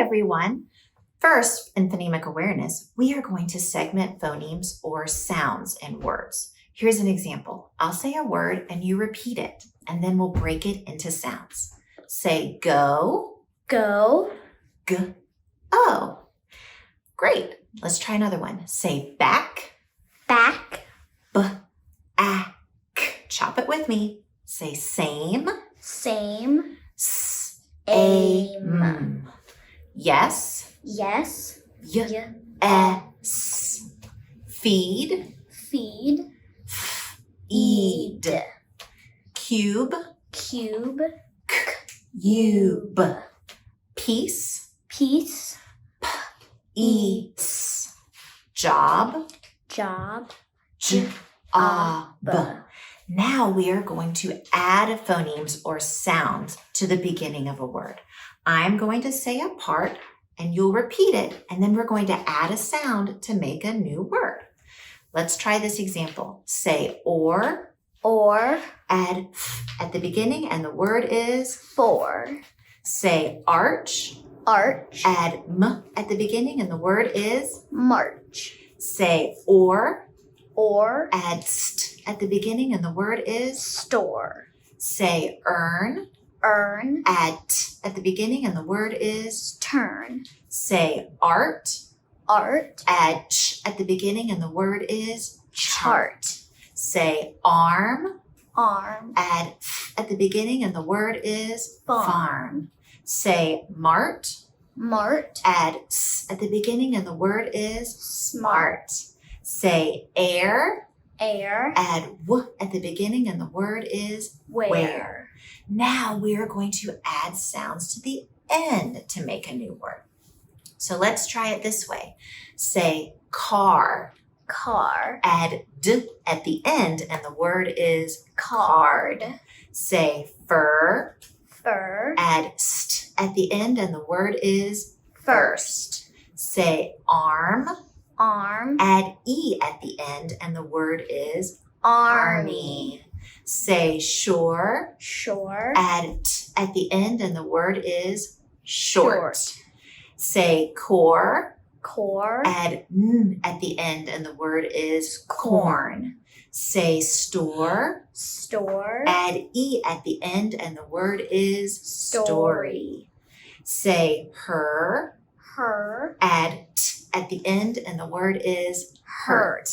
everyone. First, in phonemic awareness, we are going to segment phonemes or sounds in words. Here's an example. I'll say a word and you repeat it, and then we'll break it into sounds. Say go. Go. G-o. Great. Let's try another one. Say back. Back. B-a-k. Chop it with me. Say same. Same. S-a-m. Yes. Yes. Y-e-s. Feed. Feed. Eed. Cube. Cube. Cube. Piece. Piece. Eats. Job. Job. Job. Now we are going to add phonemes or sounds to the beginning of a word. I'm going to say a part and you'll repeat it, and then we're going to add a sound to make a new word. Let's try this example. Say or. Or. Add f at the beginning and the word is For. Say arch. Arch. Add m at the beginning and the word is March. say or. Or. Add st at the beginning and the word is Store. say earn. Earn. Add t at the beginning and the word is Turn. say art. Art. Add ch at the beginning and the word is Chart. Say arm. Arm. Add f at the beginning and the word is Farm. Say mart. Mart. Add s at the beginning and the word is Smart. Say air. Air. Add w at the beginning and the word is Where. Now we are going to add sounds to the end to make a new word. So let's try it this way. Say car. Car. Add d at the end and the word is Card. Say fur. Fur. Add st at the end and the word is First. Say arm. Arm. Add e at the end and the word is Army. Say shore. Shore. Add t at the end and the word is short. Short. Say core. Core. Add n at the end and the word is corn. Say store. Store. Add e at the end and the word is story. Say her. Her. Add t at the end and the word is Hurt.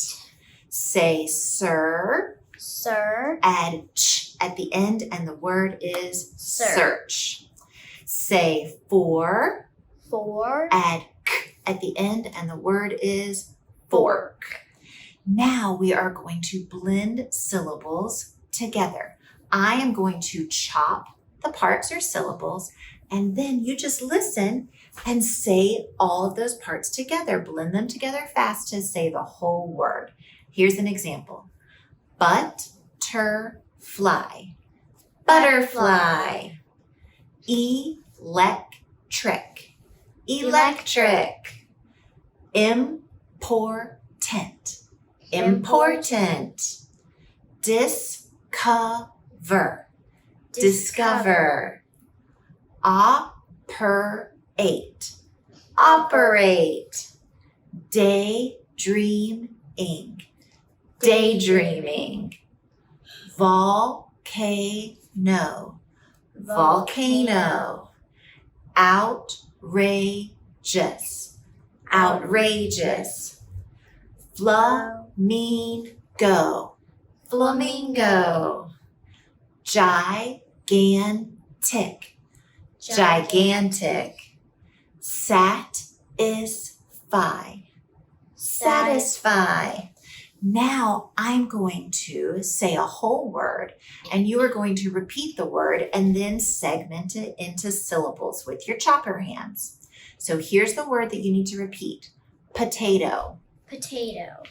Say sir. Sir. Add ch at the end and the word is search. Say for. For. Add k at the end and the word is fork. Now we are going to blend syllables together. I am going to chop the parts or syllables, and then you just listen and say all of those parts together. Blend them together fast to say the whole word. Here's an example. Butterfly. Butterfly. Electric. Electric. Important. Important. Discover. Discover. Operate. Operate. Daydreaming. Daydreaming. Volcano. Volcano. Outrageous. Outrageous. Flamingo. Flamingo. Gigantic. Gigantic. Satisfy. Satisfy. Now I'm going to say a whole word and you are going to repeat the word and then segment it into syllables with your chopper hands. So here's the word that you need to repeat. Potato. Potato.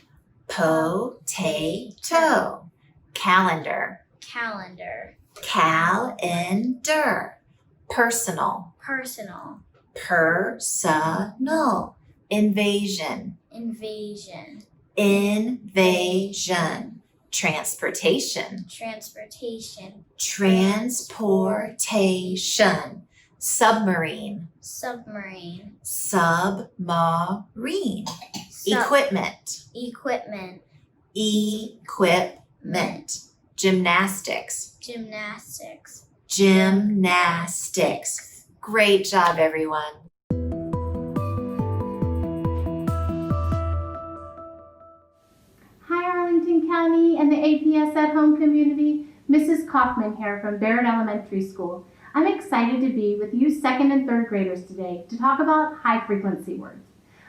Potato. Calendar. Calendar. Calendar. Personal. Personal. Personal. Invasion. Invasion. Invasion. Transportation. Transportation. Transportation. Submarine. Submarine. Submarine. Equipment. Equipment. Equipment. Gymnastics. Gymnastics. Gymnastics. Great job, everyone. Hi, Arlington County and the APS at Home community. Mrs. Kaufman here from Therein Elementary School. I'm excited to be with you second and third graders today to talk about high frequency words.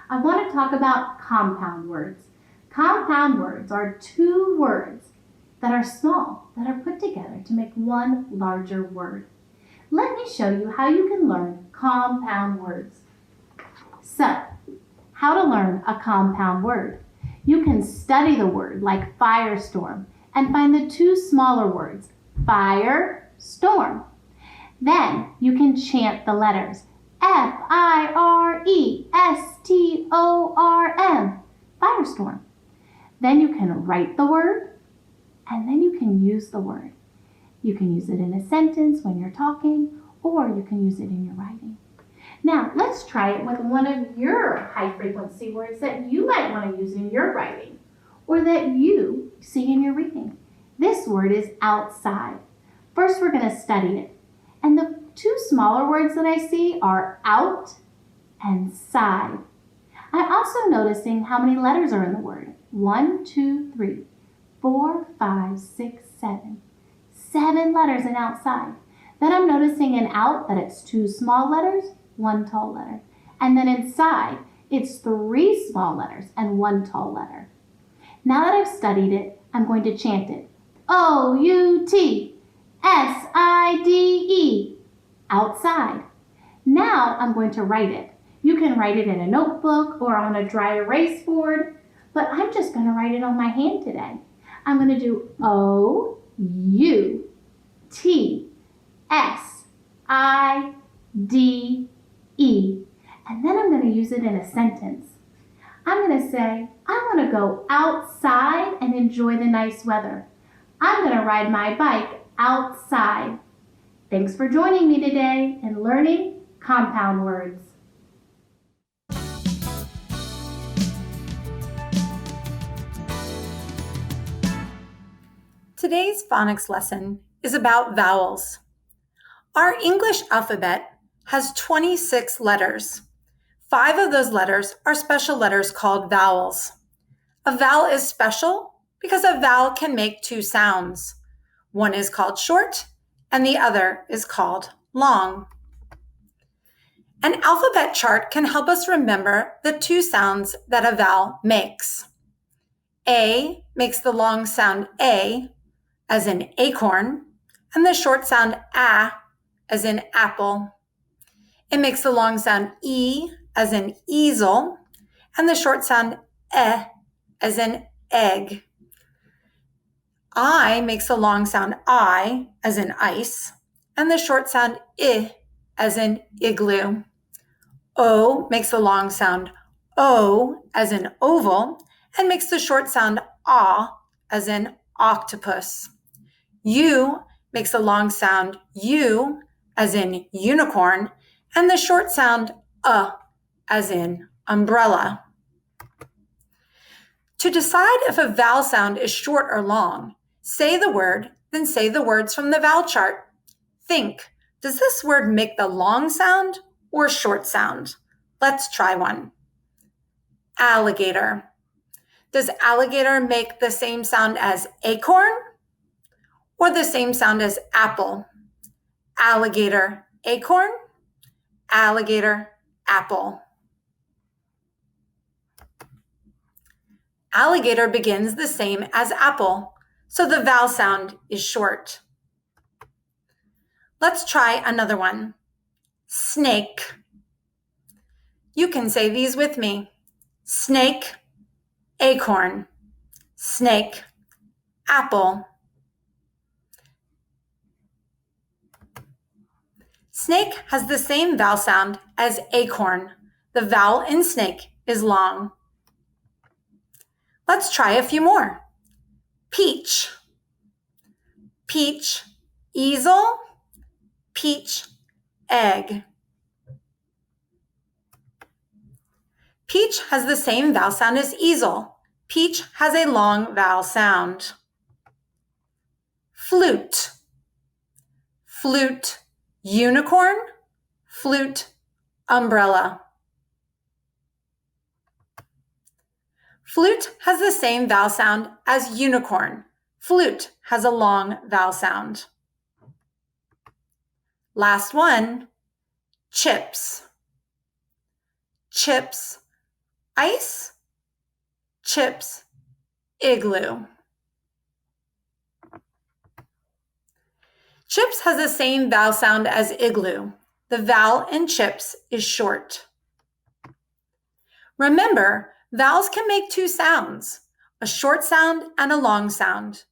I want to talk about compound words. Compound words are two words that are small, that are put together to make one larger word. Let me show you how you can learn compound words. So, how to learn a compound word. You can study the word like firestorm and find the two smaller words, fire, storm. Then you can chant the letters F-I-R-E-S-T-O-R-M, firestorm. Then you can write the word, and then you can use the word. You can use it in a sentence when you're talking, or you can use it in your writing. Now, let's try it with one of your high-frequency words that you might want to use in your writing or that you see in your reading. This word is outside. First, we're going to study it. And the two smaller words that I see are out and side. I'm also noticing how many letters are in the word. 1, 2, 3, 4, 5, 6, 7. 7 letters in outside. Then I'm noticing in out that it's 2 small letters, 1 tall letter. And then inside, it's 3 small letters and 1 tall letter. Now that I've studied it, I'm going to chant it. O-U-T-S-I-D-E, outside. Now I'm going to write it. You can write it in a notebook or on a dry erase board, but I'm just going to write it on my hand today. I'm going to do O-U-T-S-I-D-E, and then I'm going to use it in a sentence. I'm going to say, I want to go outside and enjoy the nice weather. I'm going to ride my bike outside. Thanks for joining me today in learning compound words. Today's phonics lesson is about vowels. Our English alphabet has 26 letters. 5 of those letters are special letters called vowels. A vowel is special because a vowel can make 2 sounds. One is called short and the other is called long. An alphabet chart can help us remember the 2 sounds that a vowel makes. A makes the long sound A, as in acorn, and the short sound A, as in apple. It makes the long sound E, as in easel, and the short sound E, as in egg. I makes the long sound I, as in ice, and the short sound I, as in igloo. O makes the long sound O, as in oval, and makes the short sound A, as in octopus. U makes the long sound U, as in unicorn, and the short sound as in umbrella. To decide if a vowel sound is short or long, say the word, then say the words from the vowel chart. Think, does this word make the long sound or short sound? Let's try one. Alligator. Does alligator make the same sound as acorn or the same sound as apple? Alligator, acorn, alligator, apple. Alligator begins the same as apple, so the vowel sound is short. Let's try another one. Snake. You can say these with me. Snake, acorn, snake, apple. Snake has the same vowel sound as acorn. The vowel in snake is long. Let's try a few more. Peach, peach, easel, peach, egg. Peach has the same vowel sound as easel. Peach has a long vowel sound. Flute. Flute, unicorn. Flute, umbrella. Flute has the same vowel sound as unicorn. Flute has a long vowel sound. Last one, chips. Chips, ice. Chips, igloo. Chips has the same vowel sound as igloo. The vowel in chips is short. Remember, vowels can make two sounds, a short sound and a long sound.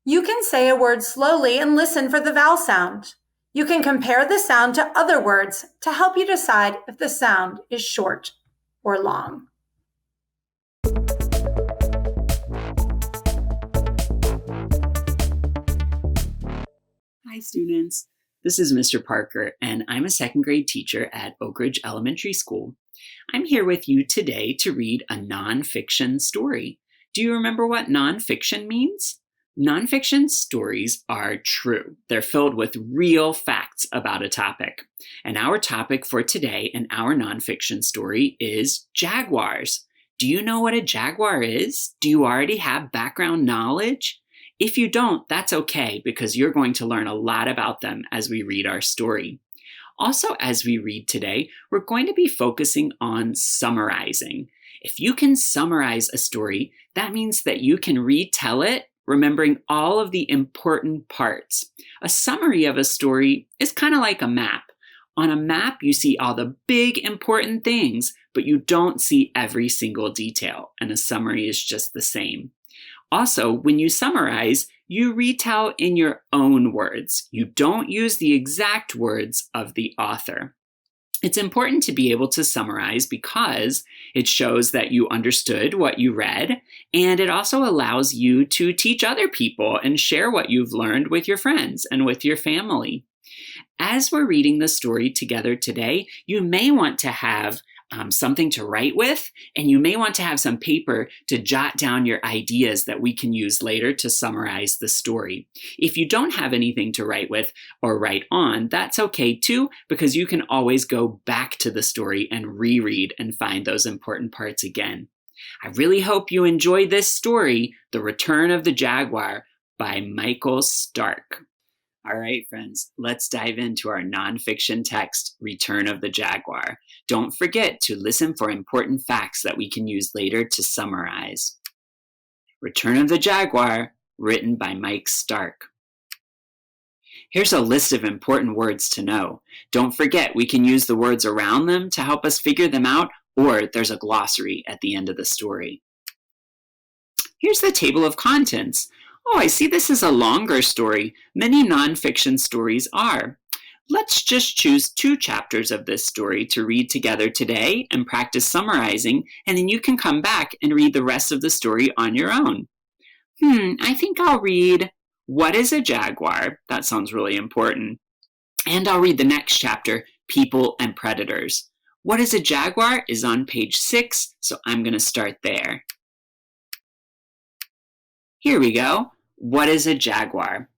You can say a word slowly and listen for the vowel sound. You can compare the sound to other words to help you decide if the sound is short or long. Hi students, this is Mr. Parker and I'm a second grade teacher at Oak Ridge Elementary School. I'm here with you today to read a nonfiction story. Do you remember what nonfiction means? Nonfiction stories are true. They're filled with real facts about a topic. And our topic for today in our nonfiction story is jaguars. Do you know what a jaguar is? Do you already have background knowledge? If you don't, that's okay because you're going to learn a lot about them as we read our story. Also, as we read today, we're going to be focusing on summarizing. If you can summarize a story, that means that you can retell it, remembering all of the important parts. A summary of a story is kind of like a map. On a map, you see all the big important things, but you don't see every single detail, and a summary is just the same. Also, when you summarize, you retell in your own words. You don't use the exact words of the author. It's important to be able to summarize because it shows that you understood what you read, and it also allows you to teach other people and share what you've learned with your friends and with your family. As we're reading the story together today, you may want to have something to write with, and you may want to have some paper to jot down your ideas that we can use later to summarize the story. If you don't have anything to write with or write on, that's okay too, because you can always go back to the story and reread and find those important parts again. I really hope you enjoy this story, The Return of the Jaguar by Michael Stark. All right, friends, let's dive into our nonfiction text, Return of the Jaguar. Don't forget to listen for important facts that we can use later to summarize. Return of the Jaguar, written by Mike Stark. Here's a list of important words to know. Don't forget, we can use the words around them to help us figure them out, or there's a glossary at the end of the story. Here's the table of contents. Oh, I see this is a longer story. Many nonfiction stories are. Let's just choose 2 chapters of this story to read together today and practice summarizing, and then you can come back and read the rest of the story on your own. I think I'll read What is a Jaguar? That sounds really important. And I'll read the next chapter, People and Predators. What is a Jaguar is on page 6, so I'm going to start there. Here we go. What is a jaguar?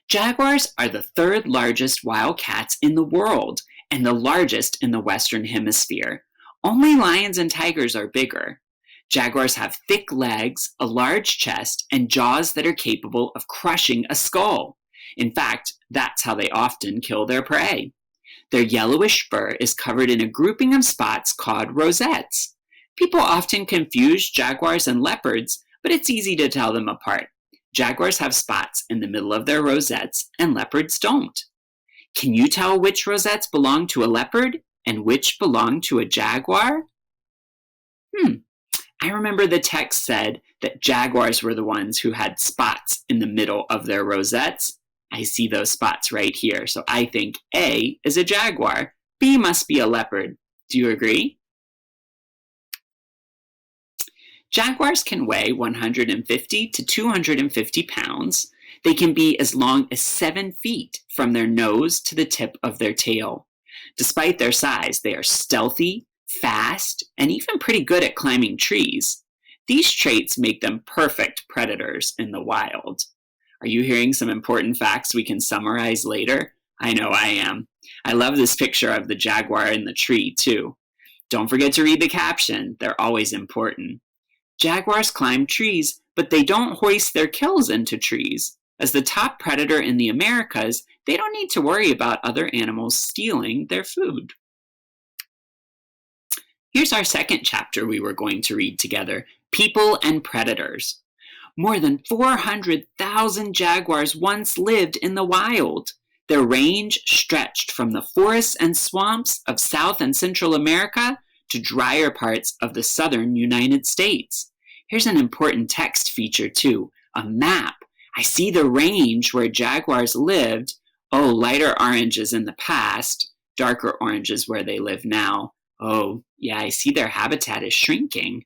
Jaguars are the 3rd largest wild cats in the world and the largest in the Western Hemisphere. Only lions and tigers are bigger. Jaguars have thick legs, a large chest, and jaws that are capable of crushing a skull. In fact, that's how they often kill their prey. Their yellowish fur is covered in a grouping of spots called rosettes. People often confuse jaguars and leopards, but it's easy to tell them apart. Jaguars have spots in the middle of their rosettes, and leopards don't. Can you tell which rosettes belong to a leopard and which belong to a jaguar? I remember the text said that jaguars were the ones who had spots in the middle of their rosettes. I see those spots right here, so I think A is a jaguar. B must be a leopard. Do you agree? Jaguars can weigh 150 to 250 pounds. They can be as long as 7 feet from their nose to the tip of their tail. Despite their size, they are stealthy, fast, and even pretty good at climbing trees. These traits make them perfect predators in the wild. Are you hearing some important facts we can summarize later? I know I am. I love this picture of the jaguar in the tree, too. Don't forget to read the caption. They're always important. Jaguars climb trees, but they don't hoist their kills into trees. As the top predator in the Americas, they don't need to worry about other animals stealing their food. Here's our second chapter we were going to read together, People and Predators. More than 400,000 jaguars once lived in the wild. Their range stretched from the forests and swamps of South and Central America to drier parts of the southern United States. Here's an important text feature too, a map. I see the range where jaguars lived. Oh, lighter orange is in the past, darker orange is where they live now. Oh, yeah, I see their habitat is shrinking.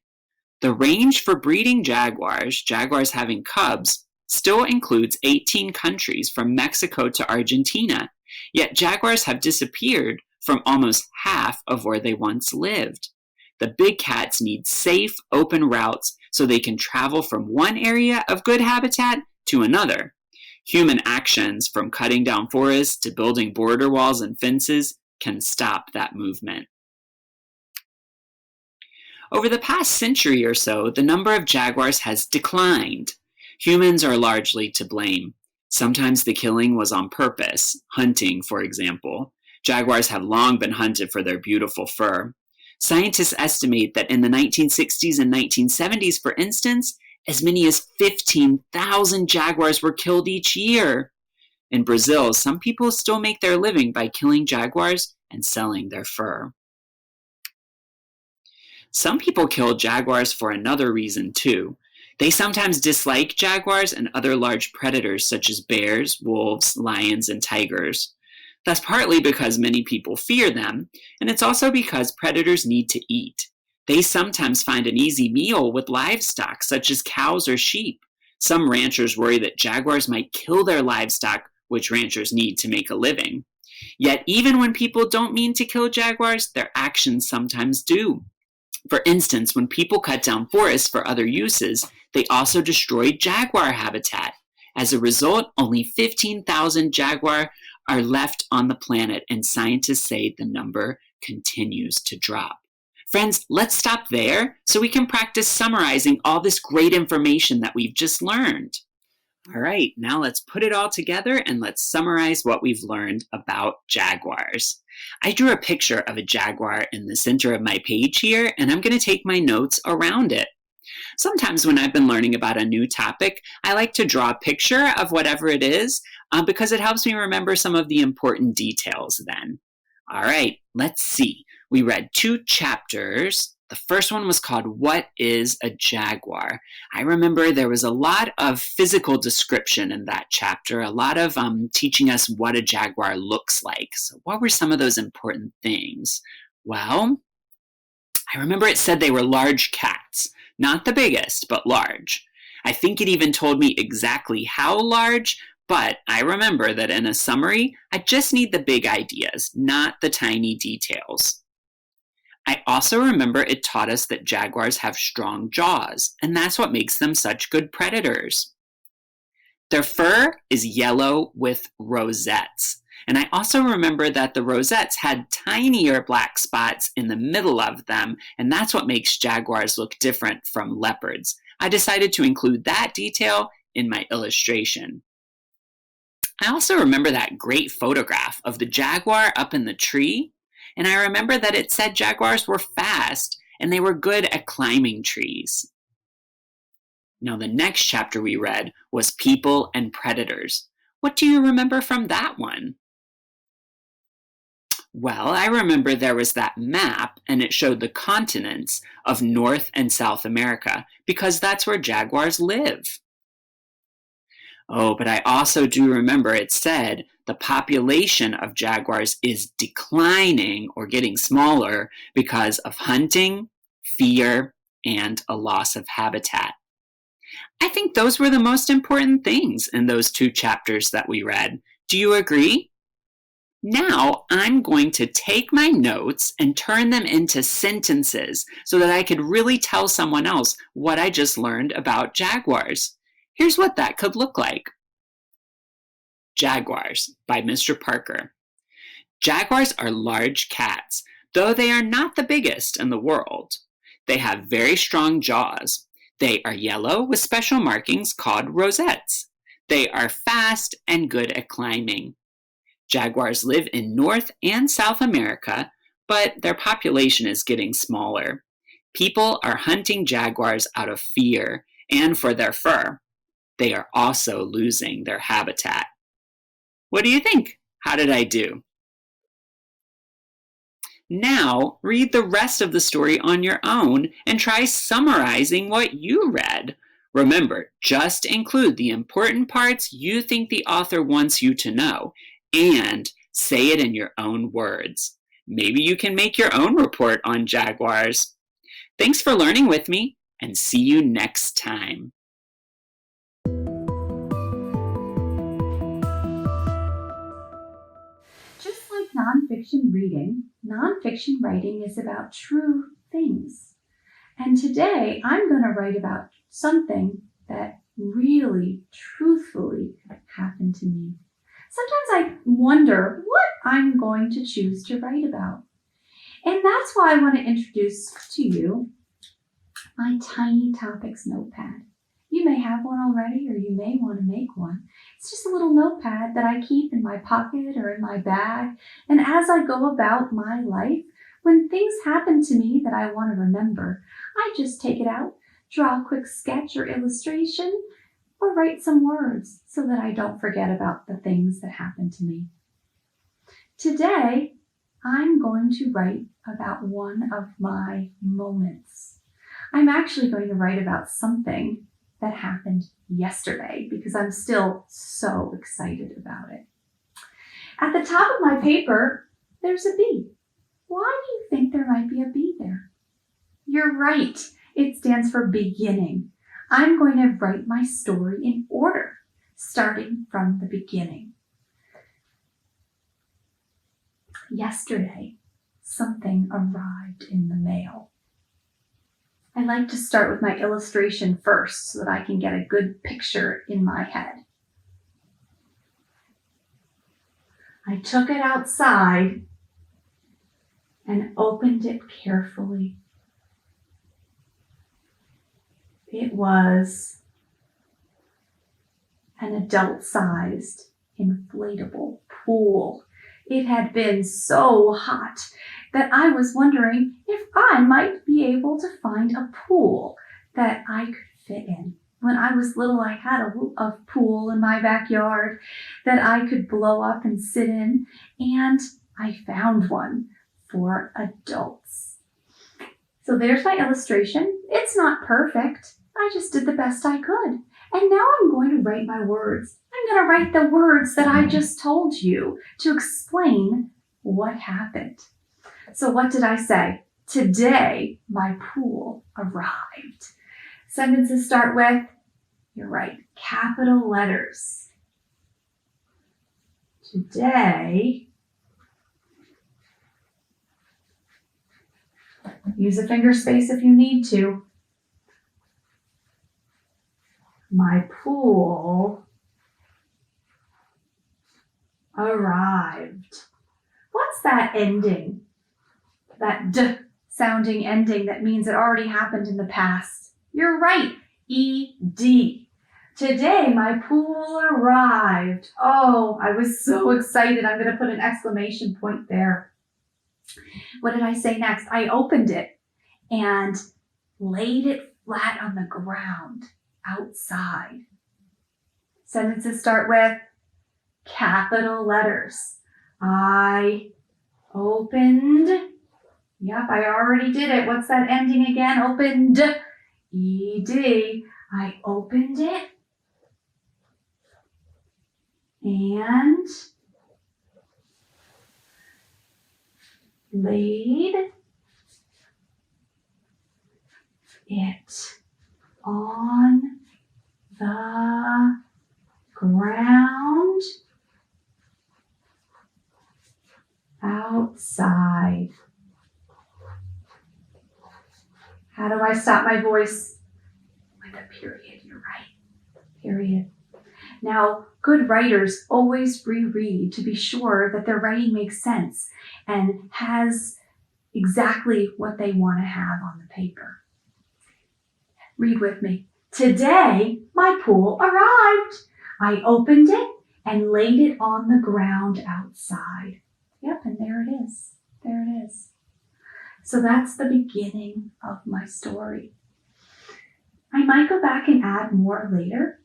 The range for breeding jaguars, jaguars having cubs, still includes 18 countries from Mexico to Argentina, yet jaguars have disappeared from almost half of where they once lived. The big cats need safe, open routes so they can travel from one area of good habitat to another. Human actions, from cutting down forests to building border walls and fences, can stop that movement. Over the past century or so, the number of jaguars has declined. Humans are largely to blame. Sometimes the killing was on purpose, hunting, for example. Jaguars have long been hunted for their beautiful fur. Scientists estimate that in the 1960s and 1970s, for instance, as many as 15,000 jaguars were killed each year. In Brazil, some people still make their living by killing jaguars and selling their fur. Some people kill jaguars for another reason too. They sometimes dislike jaguars and other large predators such as bears, wolves, lions, and tigers. That's partly because many people fear them, and it's also because predators need to eat. They sometimes find an easy meal with livestock such as cows or sheep. Some ranchers worry that jaguars might kill their livestock, which ranchers need to make a living. Yet even when people don't mean to kill jaguars, their actions sometimes do. For instance, when people cut down forests for other uses, they also destroy jaguar habitat. As a result, only 15,000 jaguar are left on the planet, and scientists say the number continues to drop. Friends, let's stop there so we can practice summarizing all this great information that we've just learned. All right, now let's put it all together and let's summarize what we've learned about jaguars. I drew a picture of a jaguar in the center of my page here, and I'm going to take my notes around it. Sometimes when I've been learning about a new topic, I like to draw a picture of whatever it is because it helps me remember some of the important details then. All right, let's see. We read 2 chapters. The first one was called What is a Jaguar? I remember there was a lot of physical description in that chapter, a lot of teaching us what a jaguar looks like. So what were some of those important things? Well, I remember it said they were large cats, not the biggest, but large. I think it even told me exactly how large, but I remember that in a summary, I just need the big ideas, not the tiny details. I also remember it taught us that jaguars have strong jaws, and that's what makes them such good predators. Their fur is yellow with rosettes, and I also remember that the rosettes had tinier black spots in the middle of them, and that's what makes jaguars look different from leopards. I decided to include that detail in my illustration. I also remember that great photograph of the jaguar up in the tree. And I remember that it said jaguars were fast and they were good at climbing trees. Now, the next chapter we read was People and Predators. What do you remember from that one? Well, I remember there was that map and it showed the continents of North and South America because that's where jaguars live. Oh, but I also do remember it said the population of jaguars is declining or getting smaller because of hunting, fear, and a loss of habitat. I think those were the most important things in those 2 chapters that we read. Do you agree? Now I'm going to take my notes and turn them into sentences so that I could really tell someone else what I just learned about jaguars. Here's what that could look like. Jaguars by Mr. Parker. Jaguars are large cats, though they are not the biggest in the world. They have very strong jaws. They are yellow with special markings called rosettes. They are fast and good at climbing. Jaguars live in North and South America, but their population is getting smaller. People are hunting jaguars out of fear and for their fur. They are also losing their habitat. What do you think? How did I do? Now, read the rest of the story on your own and try summarizing what you read. Remember, just include the important parts you think the author wants you to know and say it in your own words. Maybe you can make your own report on jaguars. Thanks for learning with me, and see you next time. Just like nonfiction reading, nonfiction writing is about true things. And today I'm going to write about something that really, truthfully happened to me. Sometimes I wonder what I'm going to choose to write about. And that's why I want to introduce to you my Tiny Topics notepad. You may have one already, or you may want to make one. It's just a little notepad that I keep in my pocket or in my bag. And as I go about my life, when things happen to me that I want to remember, I just take it out, draw a quick sketch or illustration, or write some words so that I don't forget about the things that happened to me. Today, I'm going to write about one of my moments. I'm actually going to write about something that happened yesterday because I'm still so excited about it. At the top of my paper, there's a bee. Why do you think there might be a bee there? You're right. It stands for beginning. I'm going to write my story in order, starting from the beginning. Yesterday, something arrived in the mail. I like to start with my illustration first so that I can get a good picture in my head. I took it outside and opened it carefully. It was an adult-sized inflatable pool. It had been so hot that I was wondering if I might be able to find a pool that I could fit in. When I was little, I had a pool in my backyard that I could blow up and sit in, and I found one for adults. So there's my illustration. It's not perfect. I just did the best I could. And now I'm going to write my words. I'm going to write the words that I just told you to explain what happened. So what did I say? Today, my pool arrived. Sentences start with, you're right, capital letters. Today, use a finger space if you need to. My pool arrived. What's that ending? That D sounding ending that means it already happened in the past. You're right, ED. Today, my pool arrived. Oh, I was so excited. I'm going to put an exclamation point there. What did I say next? I opened it and laid it flat on the ground outside. Sentences start with capital letters. I opened. Yep, I already did it. What's that ending again? Opened. ED. I opened it. And laid it on the ground outside. How do I stop my voice? With a period, you're right. Period. Now, good writers always reread to be sure that their writing makes sense and has exactly what they want to have on the paper. Read with me. Today, my pool arrived. I opened it and laid it on the ground outside. Yep, and there it is. There it is. So that's the beginning of my story. I might go back and add more later,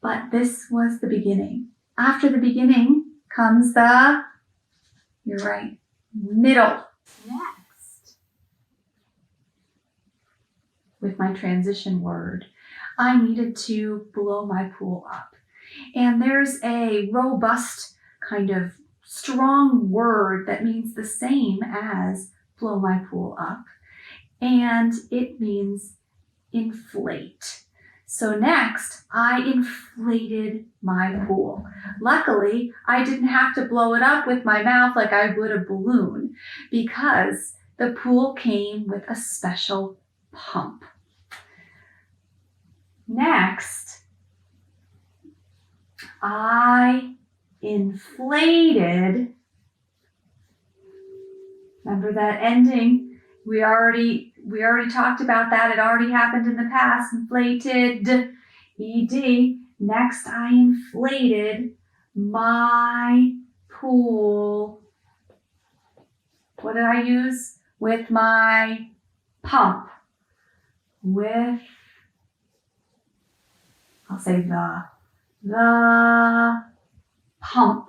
but this was the beginning. After the beginning comes the, you're right, middle. Next, with my transition word, I needed to blow my pool up. And there's a robust kind of strong word that means the same as blow my pool up. And it means inflate. So next, I inflated my pool. Luckily, I didn't have to blow it up with my mouth like I would a balloon because the pool came with a special pump. Next, I inflated. Remember that ending? We already talked about that. It already happened in the past. Inflated, ed. Next, I inflated my pool. What did I use? With my pump. With, I'll say the pump.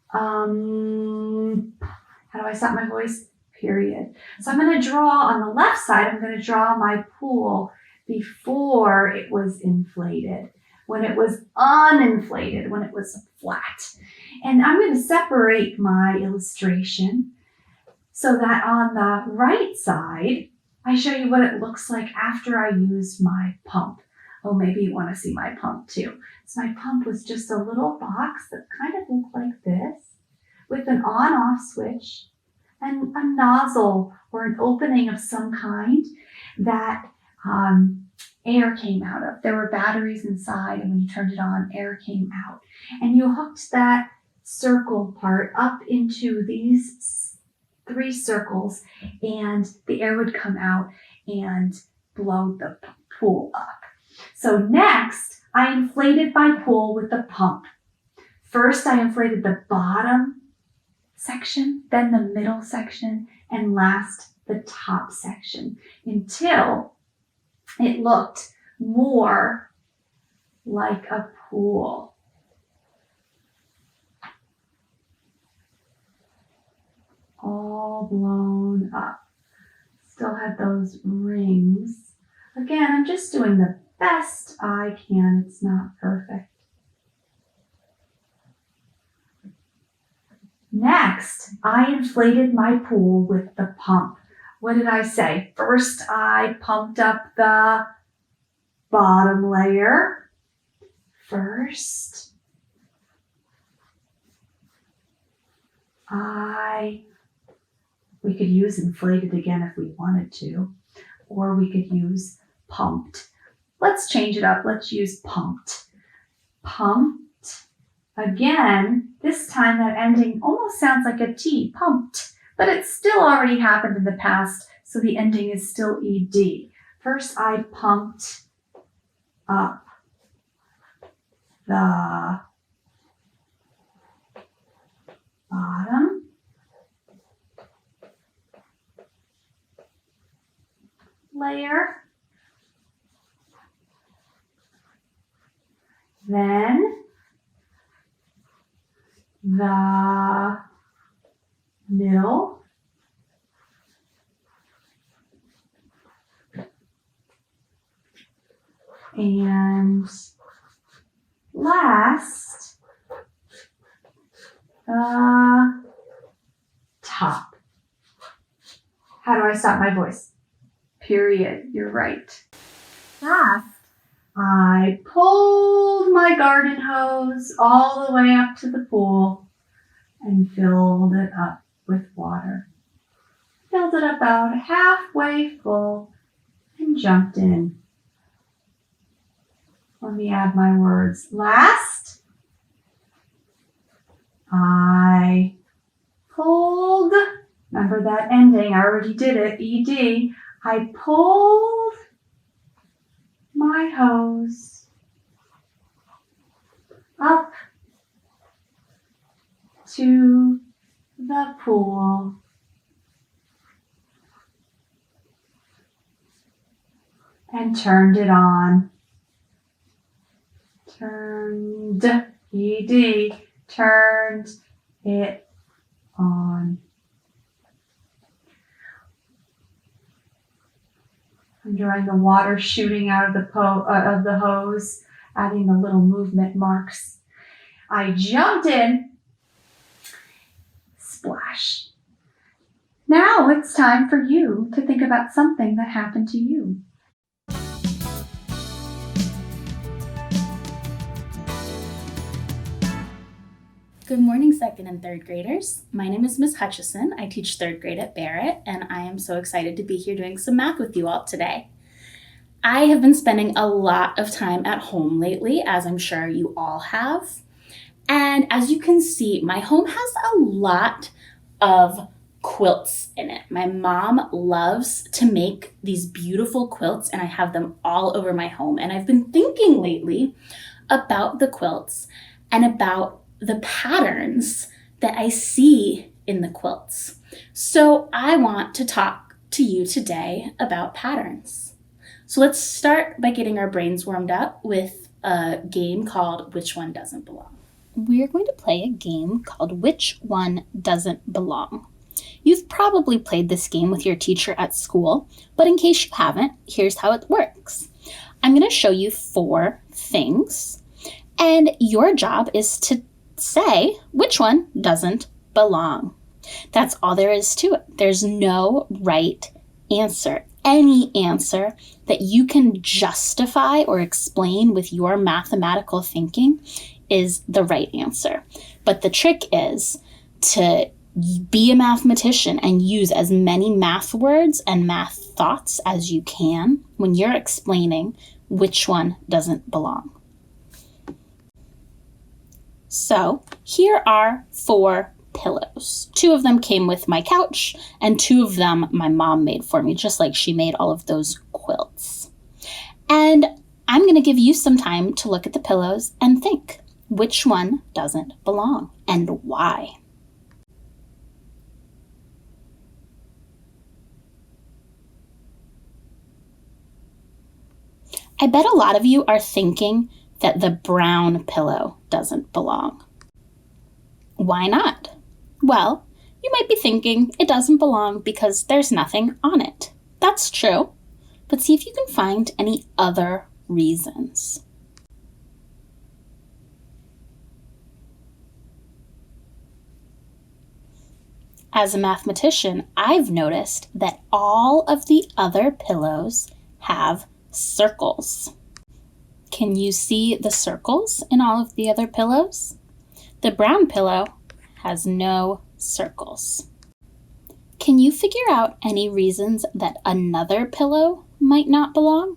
How do I stop my voice? Period. So I'm going to draw on the left side, I'm going to draw my pool before it was inflated, when it was uninflated, when it was flat. And I'm going to separate my illustration so that on the right side, I show you what it looks like after I used my pump. Oh, maybe you want to see my pump too. So my pump was just a little box that kind of looked like this with an on-off switch and a nozzle or an opening of some kind that air came out of. There were batteries inside, and when you turned it on, air came out. And you hooked that circle part up into these 3 circles, and the air would come out and blow the pool up. So next, I inflated my pool with the pump. First, I inflated the bottom section, then the middle section, and last the top section until it looked more like a pool. All blown up. Still had those rings. Again, I'm just doing the best I can. It's not perfect. Next, I inflated my pool with the pump. What did I say? First, I pumped up the bottom layer. First, we could use inflated again if we wanted to, or we could use pumped. Let's change it up. Let's use pumped. Pumped. Again, this time that ending almost sounds like a T, pumped, but it still already happened in the past, so the ending is still ed. First, I pumped up the bottom layer. Then the middle, and last, the top. How do I stop my voice? Period. You're right. Last, I pulled my garden hose all the way up to the pool and filled it up with water. Filled it about halfway full and jumped in. Let me add my words. Last, I pulled, remember that ending, I already did it, ED. I pulled my hose up to the pool. And turned it on. Turned, ED, turned it on. I'm drawing the water shooting out of the hose, adding the little movement marks. I jumped in. Splash. Now it's time for you to think about something that happened to you. Good morning, second and third graders. My name is Ms. Hutchison. I teach third grade at Barrett, and I am so excited to be here doing some math with you all today. I have been spending a lot of time at home lately, as I'm sure you all have. And as you can see, my home has a lot of quilts in it. My mom loves to make these beautiful quilts, and I have them all over my home. And I've been thinking lately about the quilts and about the patterns that I see in the quilts. So I want to talk to you today about patterns. So let's start by getting our brains warmed up with a game called Which One Doesn't Belong. We're going to play a game called Which One Doesn't Belong. You've probably played this game with your teacher at school, but in case you haven't, here's how it works. I'm going to show you 4 things, and your job is to say which one doesn't belong. That's all there is to it. There's no right answer. Any answer that you can justify or explain with your mathematical thinking is the right answer. But the trick is to be a mathematician and use as many math words and math thoughts as you can when you're explaining which one doesn't belong. So here are 4 pillows. 2 of them came with my couch, and 2 of them my mom made for me, just like she made all of those quilts. And I'm going to give you some time to look at the pillows and think, which one doesn't belong and why? I bet a lot of you are thinking that the brown pillow doesn't belong. Why not? Well, you might be thinking it doesn't belong because there's nothing on it. That's true, but see if you can find any other reasons. As a mathematician, I've noticed that all of the other pillows have circles. Can you see the circles in all of the other pillows? The brown pillow has no circles. Can you figure out any reasons that another pillow might not belong?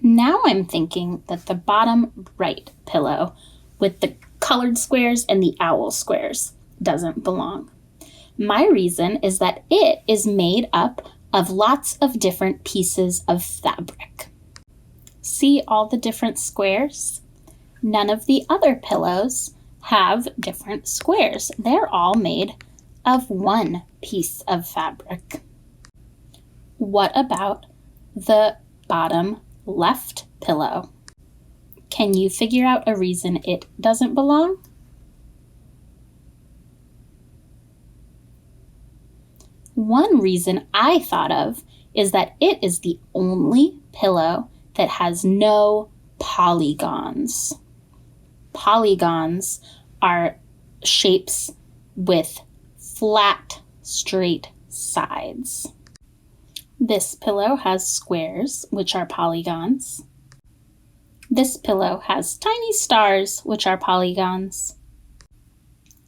Now I'm thinking that the bottom right pillow with the colored squares and the owl squares doesn't belong. My reason is that it is made up of lots of different pieces of fabric. See all the different squares? None of the other pillows have different squares. They're all made of one piece of fabric. What about the bottom left pillow? Can you figure out a reason it doesn't belong? One reason I thought of is that it is the only pillow that has no polygons. Polygons are shapes with flat, straight sides. This pillow has squares, which are polygons. This pillow has tiny stars, which are polygons.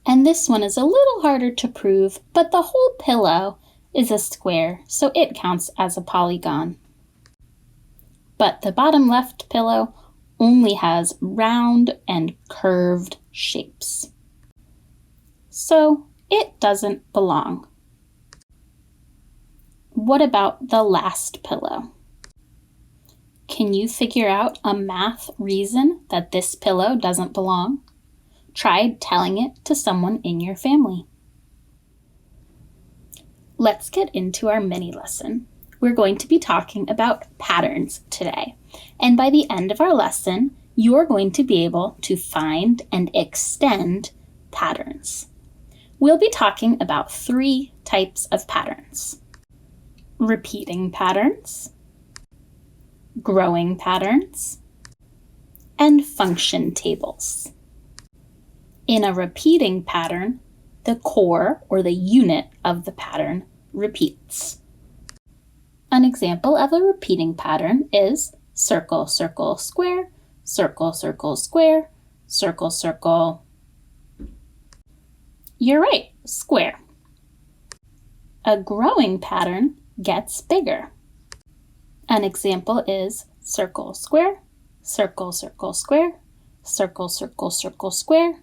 And this one is a little harder to prove, but the whole pillow is a square, so it counts as a polygon. But the bottom left pillow only has round and curved shapes. So it doesn't belong. What about the last pillow? Can you figure out a math reason that this pillow doesn't belong? Try telling it to someone in your family. Let's get into our mini lesson. We're going to be talking about patterns today. And by the end of our lesson, you're going to be able to find and extend patterns. We'll be talking about 3 types of patterns: repeating patterns, growing patterns, and function tables. In a repeating pattern, the core or the unit of the pattern repeats. An example of a repeating pattern is circle, circle, square, circle, circle, square, circle, circle. You're right, square. A growing pattern gets bigger. An example is circle, square, circle, circle, square, circle, circle, circle, square.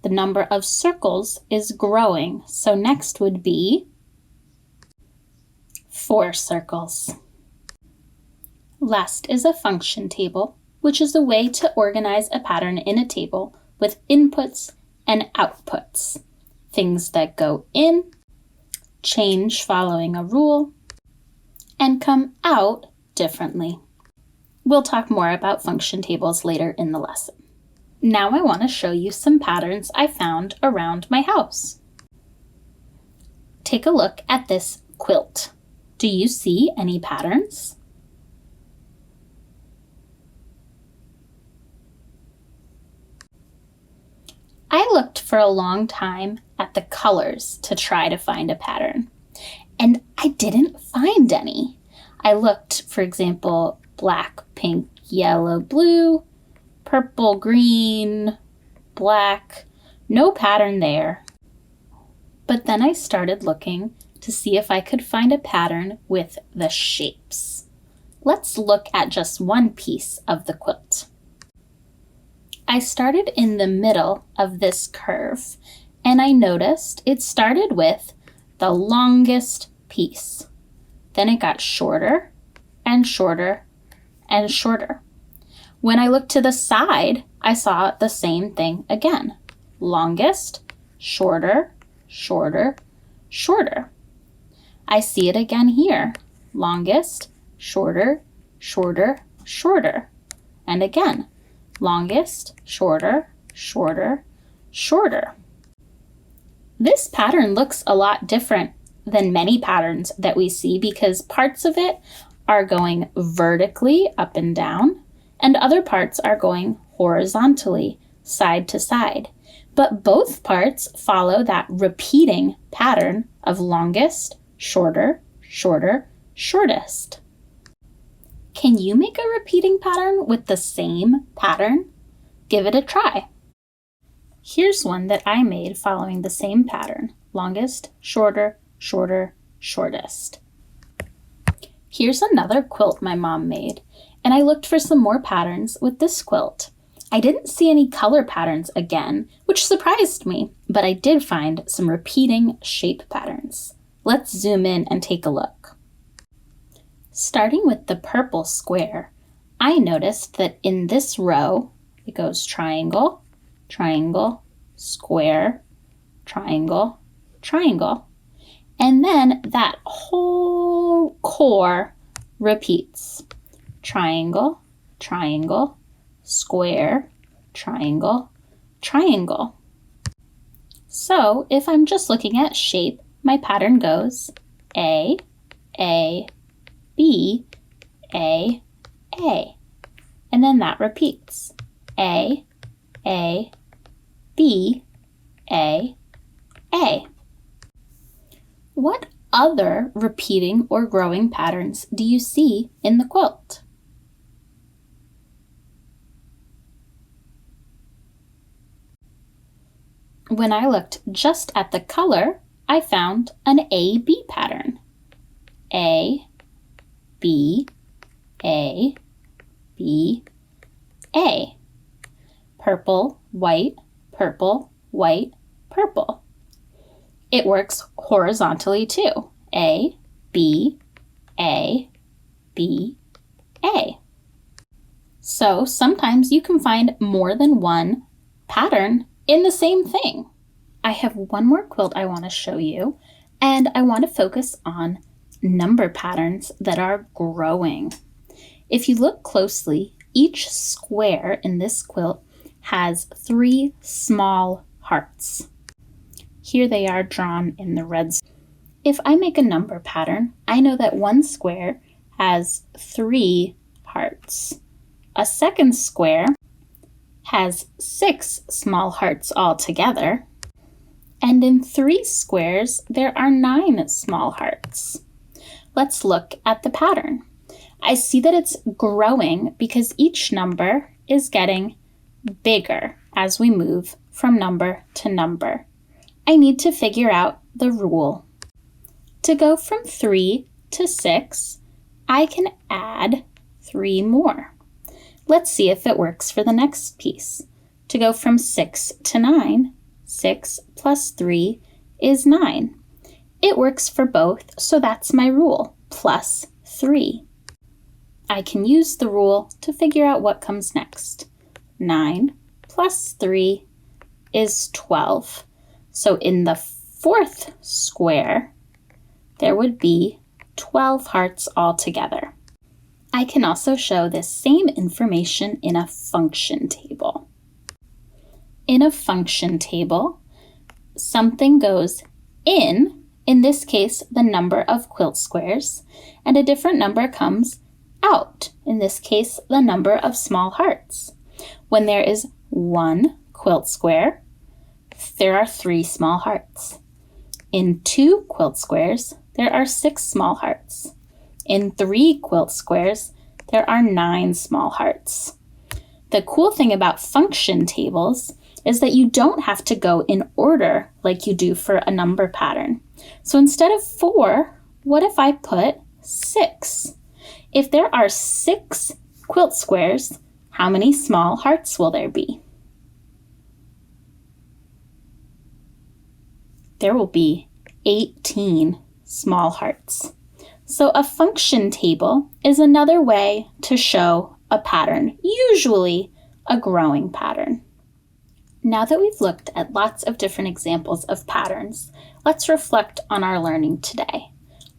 The number of circles is growing, so next would be 4 circles. Last is a function table, which is a way to organize a pattern in a table with inputs and outputs. Things that go in, change following a rule, and come out differently. We'll talk more about function tables later in the lesson. Now I want to show you some patterns I found around my house. Take a look at this quilt. Do you see any patterns? I looked for a long time at the colors to try to find a pattern, and I didn't find any. I looked, for example, black, pink, yellow, blue, purple, green, black, no pattern there. But then I started looking to see if I could find a pattern with the shapes. Let's look at just one piece of the quilt. I started in the middle of this curve, and I noticed it started with the longest piece. Then it got shorter and shorter and shorter. When I looked to the side, I saw the same thing again. Longest, shorter, shorter, shorter. I see it again here. Longest, shorter, shorter, shorter. And again, longest, shorter, shorter, shorter. This pattern looks a lot different than many patterns that we see because parts of it are going vertically up and down, and other parts are going horizontally, side to side. But both parts follow that repeating pattern of longest, shorter, shorter, shortest. Can you make a repeating pattern with the same pattern? Give it a try. Here's one that I made following the same pattern: longest, shorter, shorter, shortest. Here's another quilt my mom made, and I looked for some more patterns with this quilt. I didn't see any color patterns again, which surprised me, but I did find some repeating shape patterns. Let's zoom in and take a look. Starting with the purple square, I noticed that in this row, it goes triangle, triangle, square, triangle, triangle. And then that whole core repeats. Triangle, triangle, square, triangle, triangle. So if I'm just looking at shape, my pattern goes A, B, A. And then that repeats. A, B, A. What other repeating or growing patterns do you see in the quilt? When I looked just at the color, I found an A-B pattern. A, B, A, B, A. Purple, white, purple, white, purple. It works horizontally too. A, B, A, B, A. So sometimes you can find more than one pattern in the same thing. I have one more quilt I want to show you, and I want to focus on number patterns that are growing. If you look closely, each square in this quilt has 3 small hearts. Here they are drawn in the red. If I make a number pattern, I know that one square has 3 hearts. A second square has 6 small hearts altogether. And in 3 squares, there are 9 small hearts. Let's look at the pattern. I see that it's growing because each number is getting bigger as we move from number to number. I need to figure out the rule. To go from 3 to 6, I can add 3 more. Let's see if it works for the next piece. To go from 6 to 9, 6 plus 3 is 9. It works for both, so that's my rule, plus 3. I can use the rule to figure out what comes next. 9 plus 3 is 12. So in the 4th square, there would be 12 hearts altogether. I can also show this same information in a function table. In a function table, something goes in this case, the number of quilt squares, and a different number comes out, in this case, the number of small hearts. When there is 1 quilt square, there are 3 small hearts. In 2 quilt squares, there are 6 small hearts. In 3 quilt squares, there are 9 small hearts. The cool thing about function tables is that you don't have to go in order like you do for a number pattern. So instead of 4, what if I put 6? If there are 6 quilt squares, how many small hearts will there be? There will be 18 small hearts. So a function table is another way to show a pattern, usually a growing pattern. Now that we've looked at lots of different examples of patterns, let's reflect on our learning today.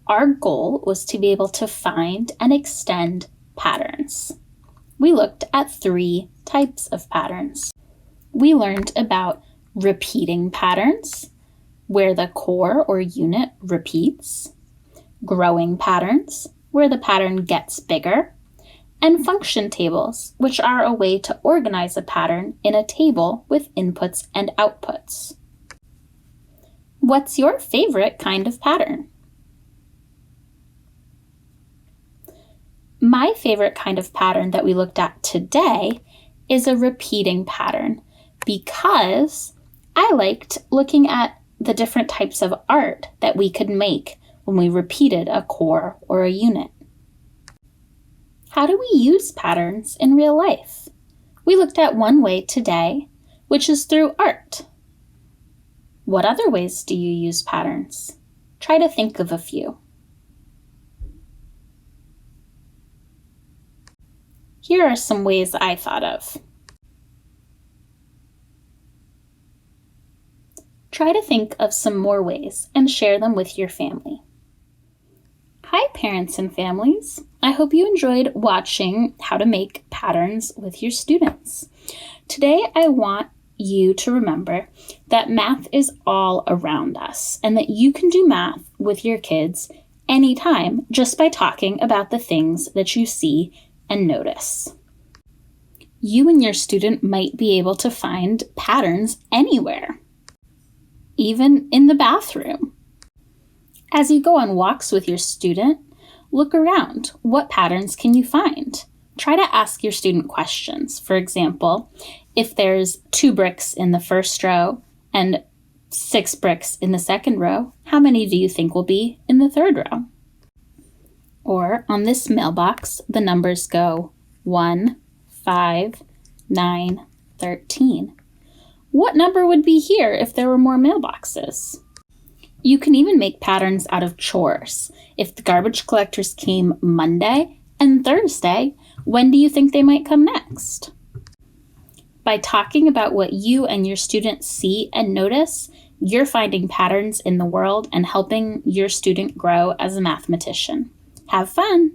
Our goal was to be able to find and extend patterns. We looked at 3 types of patterns. We learned about repeating patterns, where the core or unit repeats, growing patterns, where the pattern gets bigger, and function tables, which are a way to organize a pattern in a table with inputs and outputs. What's your favorite kind of pattern? My favorite kind of pattern that we looked at today is a repeating pattern because I liked looking at the different types of art that we could make when we repeated a core or a unit. How do we use patterns in real life? We looked at one way today, which is through art. What other ways do you use patterns? Try to think of a few. Here are some ways I thought of. Try to think of some more ways and share them with your family. Hi, parents and families. I hope you enjoyed watching how to make patterns with your students. Today, I want you to remember that math is all around us and that you can do math with your kids anytime just by talking about the things that you see and notice. You and your student might be able to find patterns anywhere, even in the bathroom. As you go on walks with your student, look around. What patterns can you find? Try to ask your student questions. For example, if there's 2 bricks in the first row and 6 bricks in the second row, how many do you think will be in the third row? Or on this mailbox, the numbers go 1, 5, 9, 13. What number would be here if there were more mailboxes? You can even make patterns out of chores. If the garbage collectors came Monday and Thursday, when do you think they might come next? By talking about what you and your students see and notice, you're finding patterns in the world and helping your student grow as a mathematician. Have fun!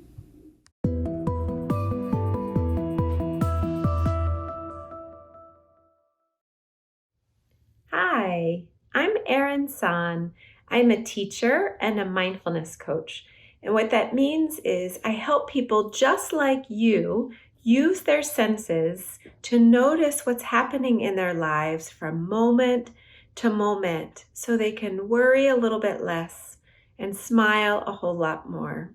Hi, I'm Erin San. I'm a teacher and a mindfulness coach. And what that means is I help people just like you use their senses to notice what's happening in their lives from moment to moment so they can worry a little bit less and smile a whole lot more.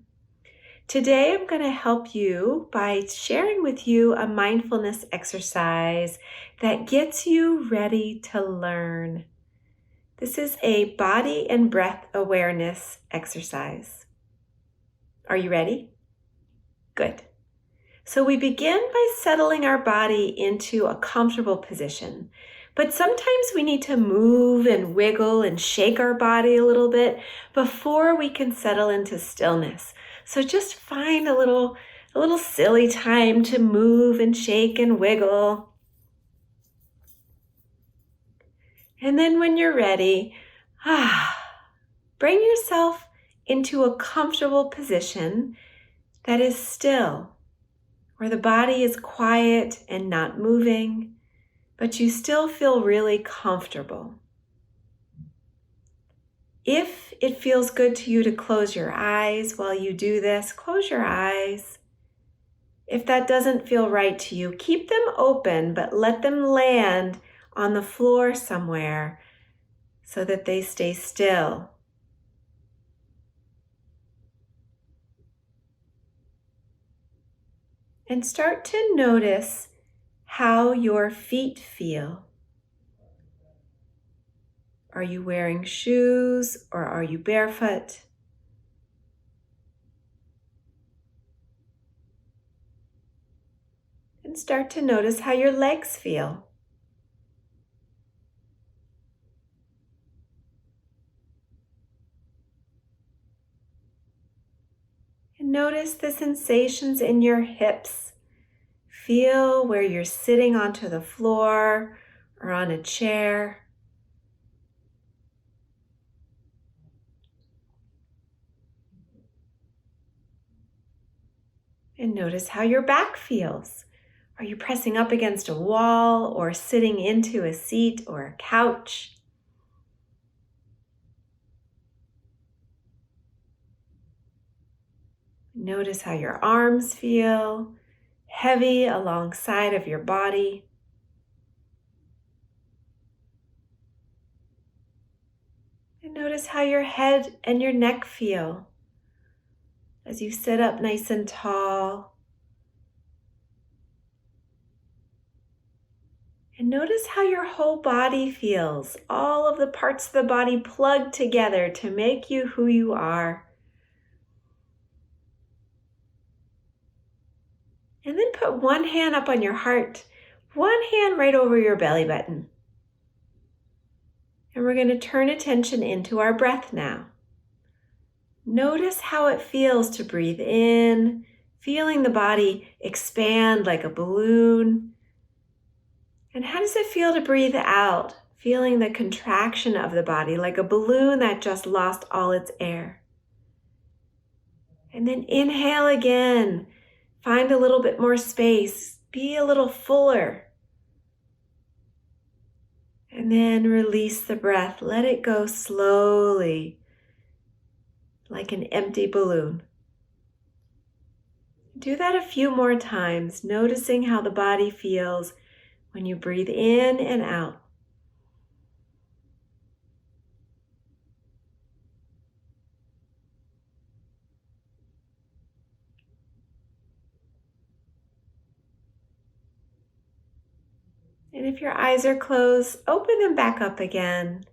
Today, I'm going to help you by sharing with you a mindfulness exercise that gets you ready to learn. This is a body and breath awareness exercise. Are you ready? Good. So we begin by settling our body into a comfortable position. But sometimes we need to move and wiggle and shake our body a little bit before we can settle into stillness. So just find a little silly time to move and shake and wiggle. And then when you're ready, bring yourself into a comfortable position that is still, where the body is quiet and not moving, but you still feel really comfortable. If it feels good to you to close your eyes while you do this, close your eyes. If that doesn't feel right to you, keep them open, but let them land on the floor somewhere so that they stay still. And start to notice how your feet feel. Are you wearing shoes or are you barefoot? And start to notice how your legs feel. And notice the sensations in your hips. Feel where you're sitting onto the floor or on a chair. And notice how your back feels. Are you pressing up against a wall or sitting into a seat or a couch? Notice how your arms feel, heavy alongside of your body. And notice how your head and your neck feel as you sit up nice and tall. And notice how your whole body feels, all of the parts of the body plugged together to make you who you are. And then put one hand up on your heart, one hand right over your belly button. And we're going to turn attention into our breath now. Notice how it feels to breathe in, feeling the body expand like a balloon. And how does it feel to breathe out, feeling the contraction of the body like a balloon that just lost all its air? And then inhale again. Find a little bit more space. Be a little fuller. And then release the breath. Let it go slowly, like an empty balloon. Do that a few more times, noticing how the body feels when you breathe in and out. And if your eyes are closed, open them back up again.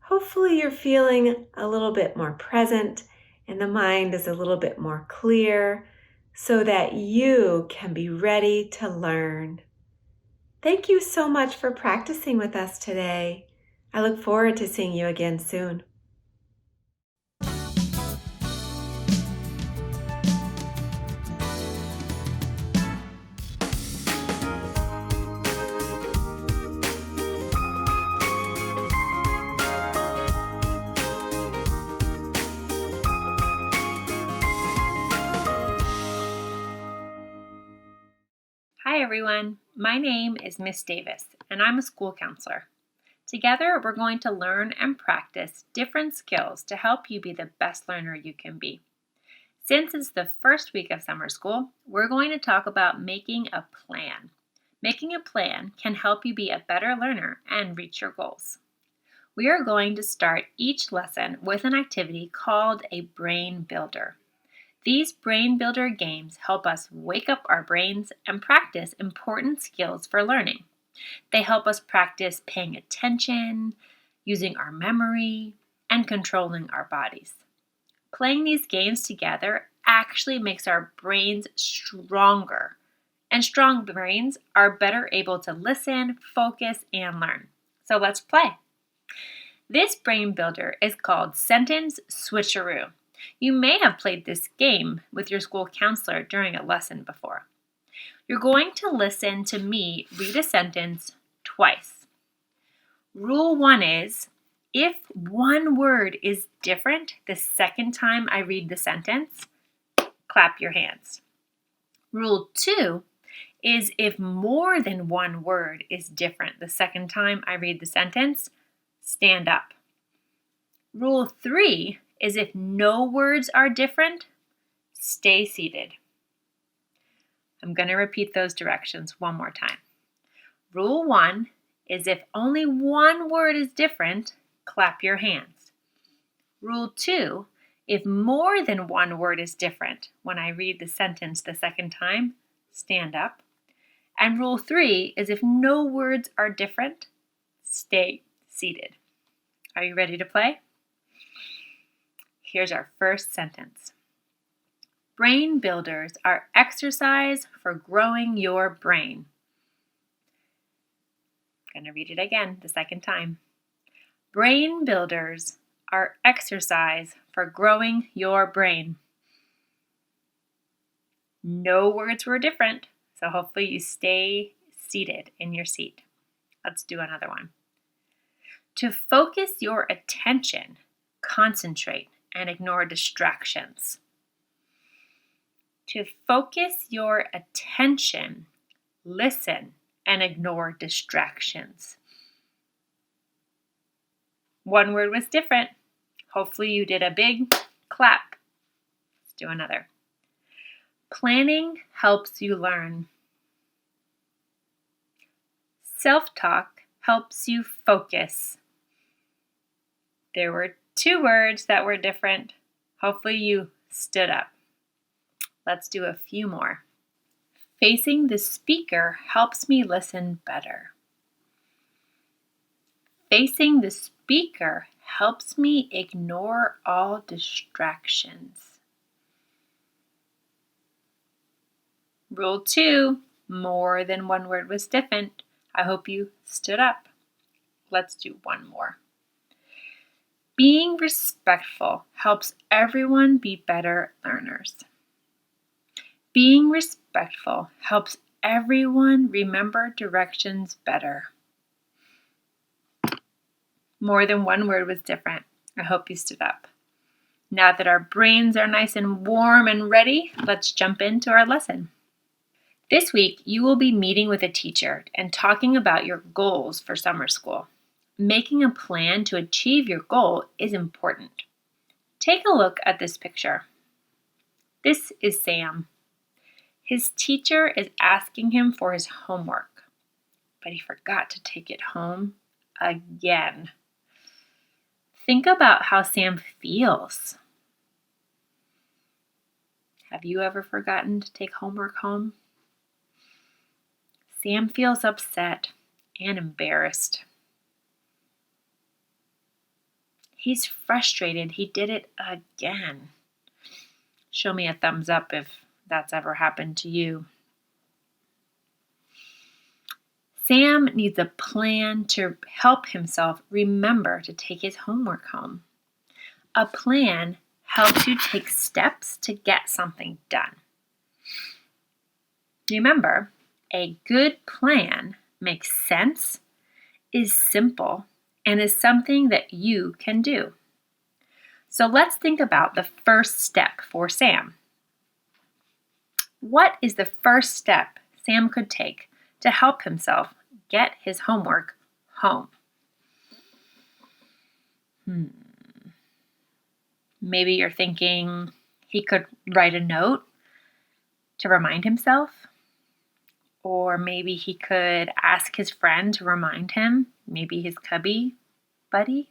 Hopefully you're feeling a little bit more present and the mind is a little bit more clear so that you can be ready to learn. Thank you so much for practicing with us today. I look forward to seeing you again soon. Hi everyone, my name is Miss Davis and I'm a school counselor. Together we're going to learn and practice different skills to help you be the best learner you can be. Since it's the first week of summer school, we're going to talk about making a plan. Making a plan can help you be a better learner and reach your goals. We are going to start each lesson with an activity called a brain builder. These brain builder games help us wake up our brains and practice important skills for learning. They help us practice paying attention, using our memory, and controlling our bodies. Playing these games together actually makes our brains stronger, and strong brains are better able to listen, focus, and learn. So let's play. This brain builder is called Sentence Switcheroo. You may have played this game with your school counselor during a lesson before. You're going to listen to me read a sentence twice. Rule 1 is, if one word is different the second time I read the sentence, clap your hands. Rule 2 is, if more than one word is different the second time I read the sentence, stand up. Rule 3 is, if no words are different, stay seated. I'm going to repeat those directions one more time. Rule 1 is, if only one word is different, clap your hands. Rule 2, if more than one word is different when I read the sentence the second time, stand up. And rule 3 is, if no words are different, stay seated. Are you ready to play? Here's our first sentence. Brain builders are exercise for growing your brain. I'm going to read it again the second time. Brain builders are exercise for growing your brain. No words were different, so hopefully you stay seated in your seat. Let's do another one. To focus your attention, concentrate, and ignore distractions. To focus your attention, listen, and ignore distractions. One word was different. Hopefully you did a big clap. Let's do another. Planning helps you learn. Self-talk helps you focus. There were 2 words that were different. Hopefully you stood up. Let's do a few more. Facing the speaker helps me listen better. Facing the speaker helps me ignore all distractions. Rule 2, more than one word was different. I hope you stood up. Let's do one more. Being respectful helps everyone be better learners. Being respectful helps everyone remember directions better. More than one word was different. I hope you stood up. Now that our brains are nice and warm and ready, let's jump into our lesson. This week, you will be meeting with a teacher and talking about your goals for summer school. Making a plan to achieve your goal is important. Take a look at this picture. This is Sam. His teacher is asking him for his homework, but he forgot to take it home again. Think about how Sam feels. Have you ever forgotten to take homework home? Sam feels upset. and embarrassed. He's frustrated. He did it again. Show me a thumbs up if that's ever happened to you. Sam needs a plan to help himself remember to take his homework home. A plan helps you take steps to get something done. Remember, a good plan makes sense, is simple, and is something that you can do. So let's think about the first step for Sam. What is the first step Sam could take to help himself get his homework home? Maybe you're thinking he could write a note to remind himself. Or maybe he could ask his friend to remind him, maybe his cubby buddy.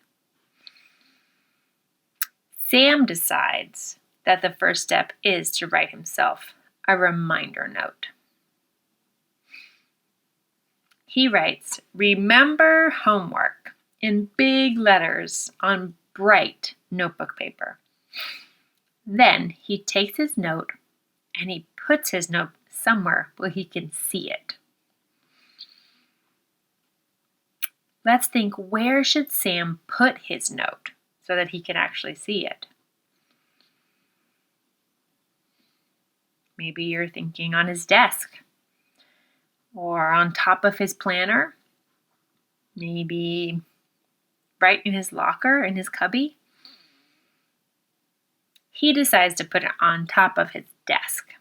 Sam decides that the first step is to write himself a reminder note. He writes, "Remember homework," in big letters on bright notebook paper. Then he takes his note and he puts his note somewhere where he can see it. Let's think, where should Sam put his note so that he can actually see it? Maybe you're thinking on his desk or on top of his planner, maybe right in his locker, in his cubby. He decides to put it on top of his desk.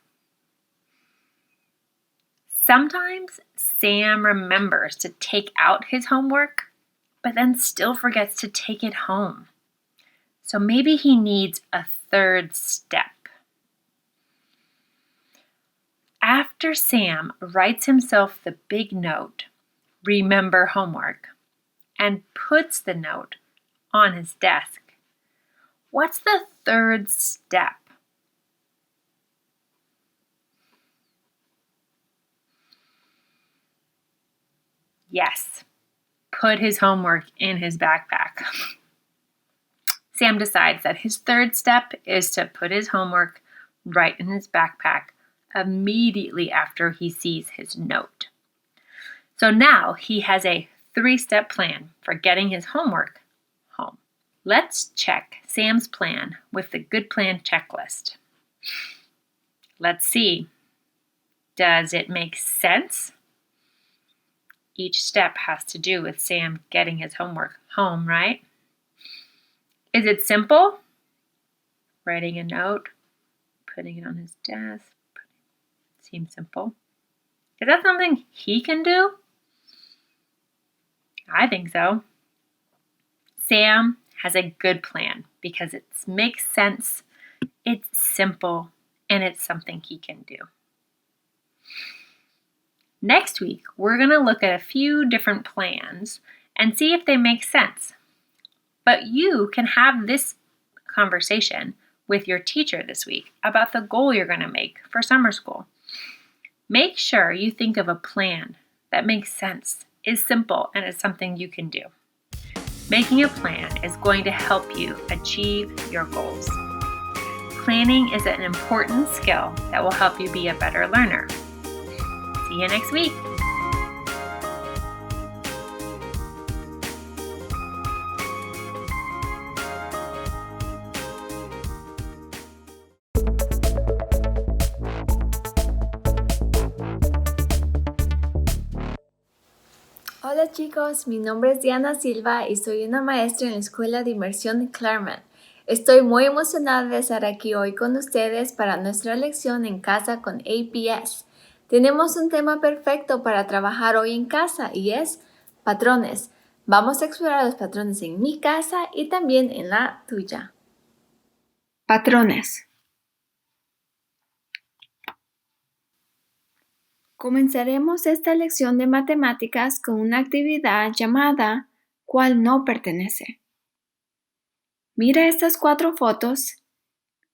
Sometimes Sam remembers to take out his homework, but then still forgets to take it home. So maybe he needs a third step. After Sam writes himself the big note, "Remember homework," and puts the note on his desk, what's the third step? Yes, put his homework in his backpack. Sam decides that his third step is to put his homework right in his backpack immediately after he sees his note. So now he has a 3-step plan for getting his homework home. Let's check Sam's plan with the Good Plan checklist. Let's see. Does it make sense? Each step has to do with Sam getting his homework home, right? Is it simple? Writing a note, putting it on his desk. Seems simple. Is that something he can do? I think so. Sam has a good plan because it makes sense, it's simple, and it's something he can do. Next week, we're going to look at a few different plans and see if they make sense. But you can have this conversation with your teacher this week about the goal you're going to make for summer school. Make sure you think of a plan that makes sense, is simple, and is something you can do. Making a plan is going to help you achieve your goals. Planning is an important skill that will help you be a better learner. See you next week. Hola chicos, mi nombre es Diana Silva y soy una maestra en la Escuela de Inmersión de Claremont. Estoy muy emocionada de estar aquí hoy con ustedes para nuestra lección en casa con APS. Tenemos un tema perfecto para trabajar hoy en casa y es patrones. Vamos a explorar los patrones en mi casa y también en la tuya. Patrones. Comenzaremos esta lección de matemáticas con una actividad llamada ¿Cuál no pertenece? Mira estas 4 fotos.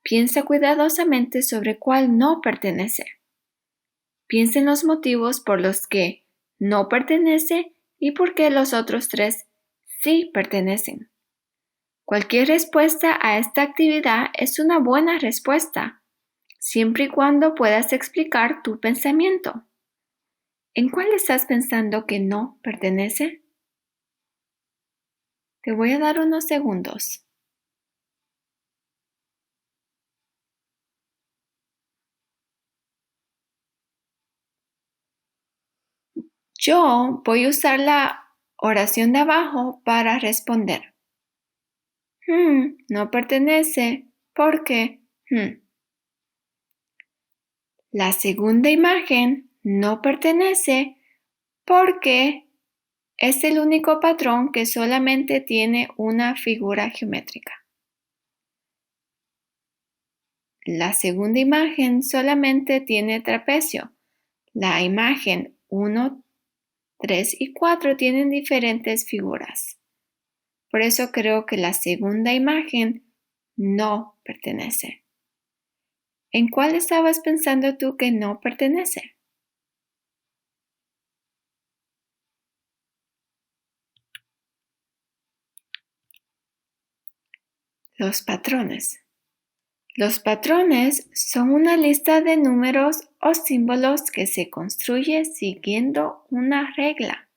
Piensa cuidadosamente sobre cuál no pertenece. Piensa en los motivos por los que no pertenece ¿Y por qué los otros 3 sí pertenecen? Cualquier respuesta a esta actividad es una buena respuesta, siempre y cuando puedas explicar tu pensamiento. ¿En cuál estás pensando que no pertenece? Te voy a dar unos segundos. Yo voy a usar la oración de abajo para responder. No pertenece porque... La segunda imagen no pertenece porque es el único patrón que solamente tiene una figura geométrica. La segunda imagen solamente tiene trapecio. La imagen 1, 3 y 4 tienen diferentes figuras. Por eso creo que la segunda imagen no pertenece. ¿En cuál estabas pensando tú que no pertenece? Los patrones. Los patrones son una lista de números o símbolos que se construye siguiendo una regla.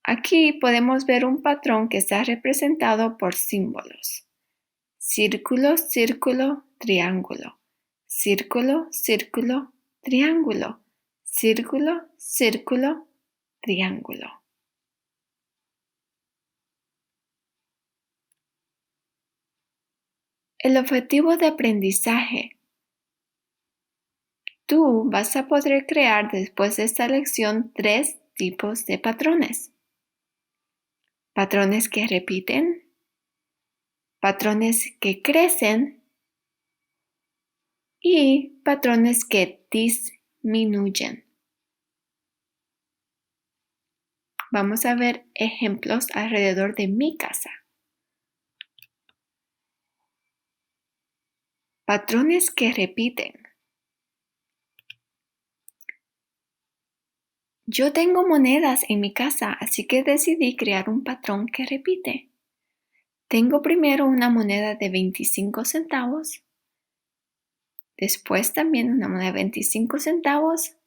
Aquí podemos ver un patrón que está representado por símbolos. Círculo, círculo, triángulo. Círculo, círculo, triángulo. Círculo, círculo, triángulo. El objetivo de aprendizaje. Tú vas a poder crear después de esta lección 3 tipos de patrones. Patrones que repiten, patrones que crecen y patrones que disminuyen. Vamos a ver ejemplos alrededor de mi casa. Patrones que repiten. Yo tengo monedas en mi casa, así que decidí crear un patrón que repite. Tengo primero una moneda de 25 centavos, después también una moneda de 25 centavos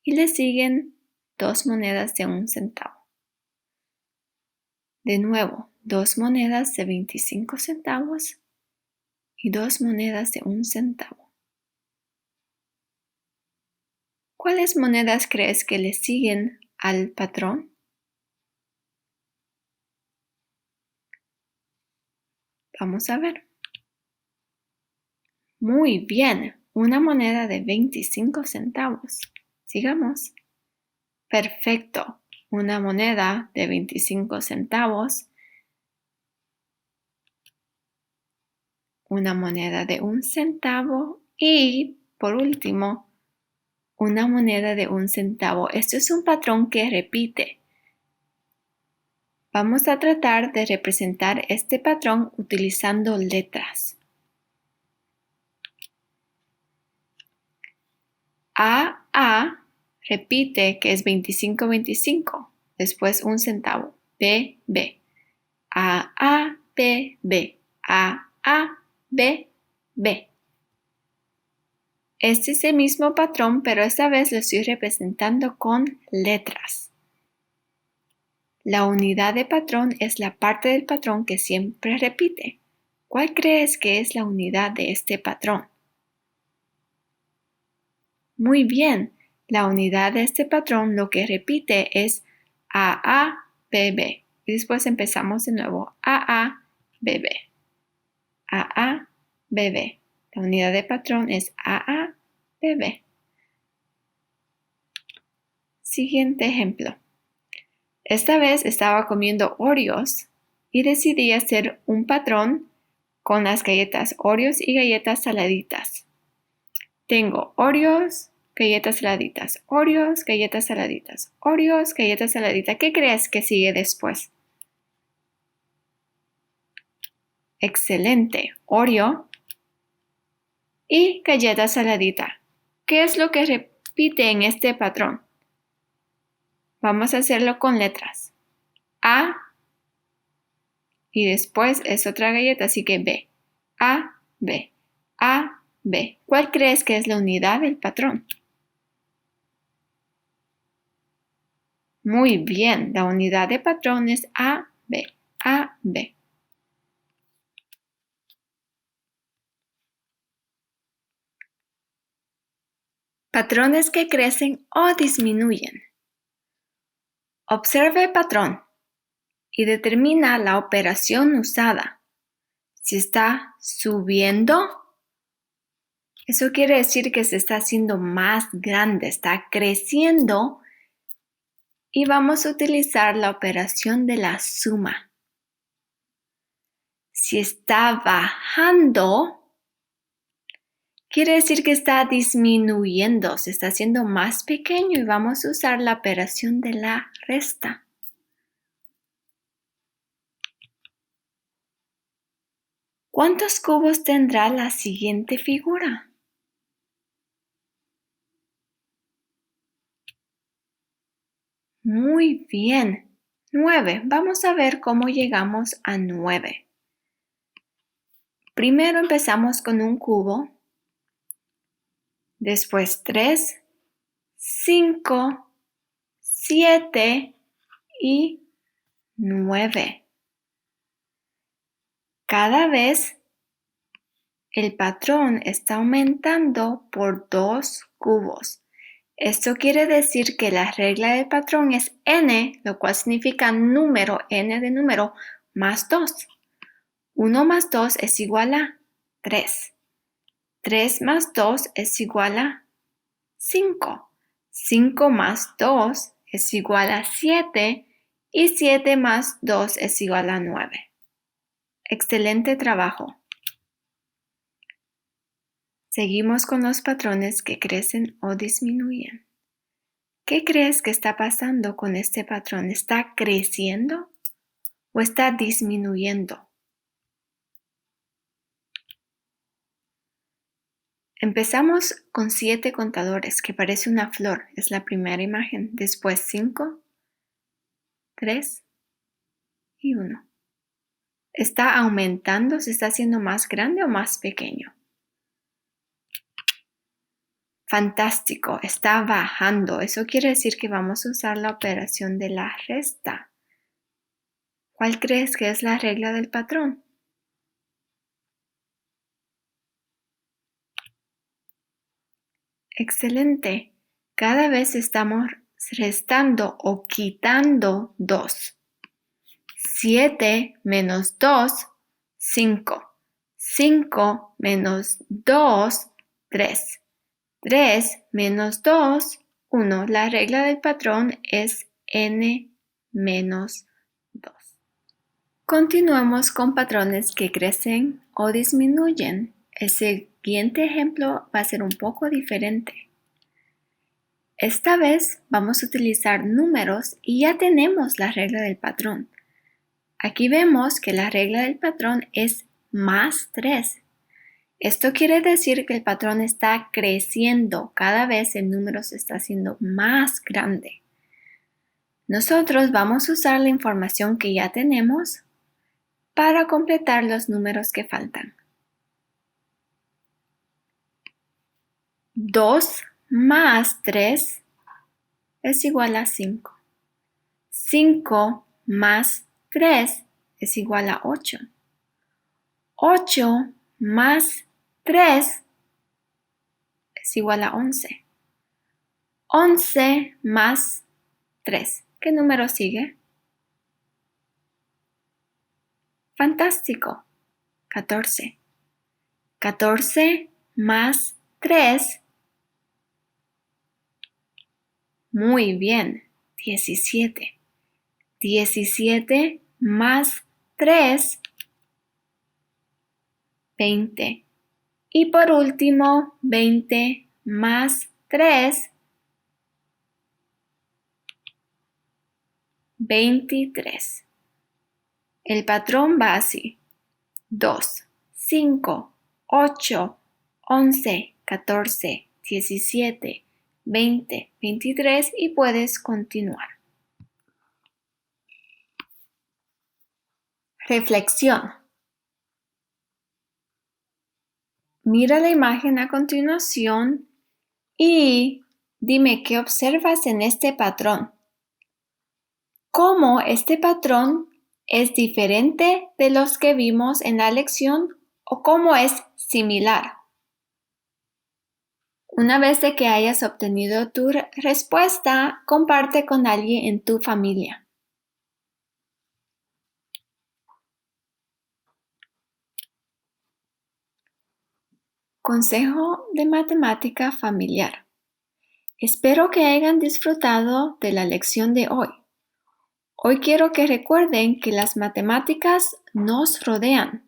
y le siguen 2 monedas de 1 centavo. De nuevo, 2 monedas de 25 centavos y 2 monedas de 1 centavo. ¿Cuáles monedas crees que le siguen al patrón? Vamos a ver. Muy bien, una moneda de 25 centavos. Sigamos. Perfecto, una moneda de 25 centavos. Una moneda de 1 centavo y, por último, una moneda de 1 centavo. Esto es un patrón que repite. Vamos a tratar de representar este patrón utilizando letras. A repite que es 25, después 1 centavo. B, B. A, B, B. A, B, B. Este es el mismo patrón, pero esta vez lo estoy representando con letras. La unidad de patrón es la parte del patrón que siempre repite. ¿Cuál crees que es la unidad de este patrón? Muy bien, la unidad de este patrón lo que repite es A, B, B. Y después empezamos de nuevo. A, B, B. A, B, B. La unidad de patrón es A, B, B. Siguiente ejemplo. Esta vez estaba comiendo Oreos y decidí hacer un patrón con las galletas Oreos y galletas saladitas. Tengo Oreos, galletas saladitas, Oreos, galletas saladitas, Oreos, galletas saladitas. ¿Qué crees que sigue después? Excelente, Oreo y galleta saladita. ¿Qué es lo que Repite en este patrón. Vamos a hacerlo con letras. A y después es otra galleta, así que B. A, B. A, B. ¿Cuál crees que es la unidad del patrón? Muy bien, la unidad de patrón es A, B. A, B. Patrones que crecen o disminuyen. Observe el patrón y determina la operación usada. Si está subiendo, eso quiere decir que se está haciendo más grande, está creciendo y vamos a utilizar la operación de la suma. Si está bajando, quiere decir que está disminuyendo, se está haciendo más pequeño y vamos a usar la operación de la resta. ¿Cuántos cubos tendrá la siguiente figura? Muy bien, 9. Vamos a ver cómo llegamos a 9. Primero empezamos con un cubo, después 3, 5, 7 y 9. Cada vez el patrón está aumentando por 2 cubos. Esto quiere decir que la regla del patrón es n, lo cual significa número, n de número, más 2. 1 más 2 es igual a 3. 3 más 2 es igual a 5. 5 más 2 es igual a 7 y 7 más 2 es igual a 9. Excelente trabajo. Seguimos con los patrones que crecen o disminuyen. ¿Qué crees que está pasando con este patrón? ¿Está creciendo o está disminuyendo? Empezamos con 7 contadores, que parece una flor, es la primera imagen. Después 5, 3 y 1. ¿Está aumentando? ¿Se está haciendo más grande o más pequeño? Fantástico, está bajando. Eso quiere decir que vamos a usar la operación de la resta. ¿Cuál crees que es la regla del patrón? Excelente. Cada vez estamos restando o quitando 2. 7 menos 2, 5. 5 menos 2, 3. 3 menos 2, 1. La regla del patrón es n menos 2. Continuamos con patrones que crecen o disminuyen. El siguiente ejemplo va a ser un poco diferente. Esta vez vamos a utilizar números y ya tenemos la regla del patrón. Aquí vemos que la regla del patrón es más 3. Esto quiere decir que el patrón está creciendo. Cada vez el número se está haciendo más grande. Nosotros vamos a usar la información que ya tenemos para completar los números que faltan. 2 más 3 es igual a 5. 5 más 3 es igual a 8. 8 más 3 es igual a 11. 11 más 3. ¿Qué número sigue? Fantástico. 14. 14 más 3. Muy bien. 17. 17 más 3. 20. Y por último, 20 más 3. 23. El patrón va así. 2, 5, 8, 11, 14, 17, 20, 23 y puedes continuar. Reflexión. Mira la imagen a continuación y dime qué observas en este patrón. ¿Cómo este patrón es diferente de los que vimos en la lección o cómo es similar? Una vez de que hayas obtenido tu respuesta, comparte con alguien en tu familia. Consejo de matemática familiar. Espero que hayan disfrutado de la lección de hoy. Hoy quiero que recuerden que las matemáticas nos rodean.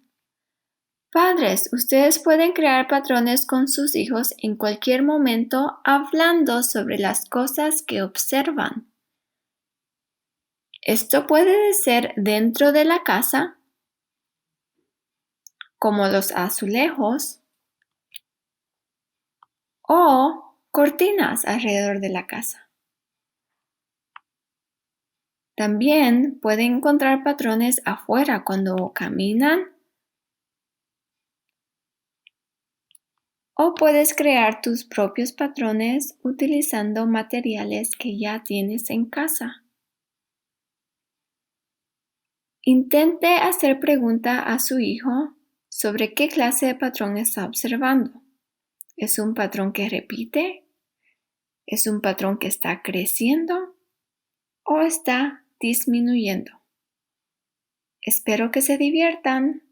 Padres, ustedes pueden crear patrones con sus hijos en cualquier momento hablando sobre las cosas que observan. Esto puede ser dentro de la casa, como los azulejos, o cortinas alrededor de la casa. También pueden encontrar patrones afuera cuando caminan o puedes crear tus propios patrones utilizando materiales que ya tienes en casa. Intente hacer pregunta a su hijo sobre qué clase de patrón está observando. ¿Es un patrón que repite? ¿Es un patrón que está creciendo? ¿O está disminuyendo? Espero que se diviertan.